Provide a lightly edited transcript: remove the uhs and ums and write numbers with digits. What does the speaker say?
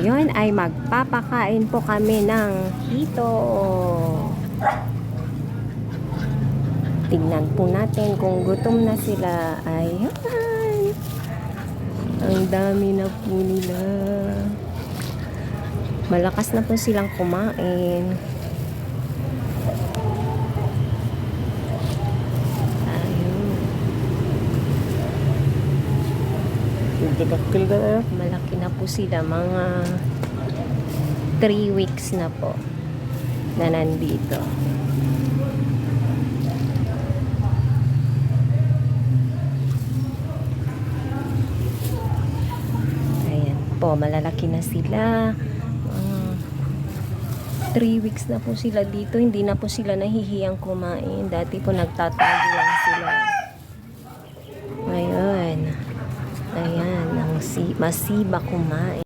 ngayon ay magpapakain po kami ng hito. Tingnan po natin kung gutom na sila. Ayan. Ang dami na po nila. Malakas na po silang kumain. Malaki na po sila, mga 3 weeks na po na nandito. Ayan po, malalaki na sila. 3 weeks na po sila dito. Hindi na po sila nahihiyang kumain. Dati po nagtatago lang sila. Ngayon, ayan, ang masiba kumain.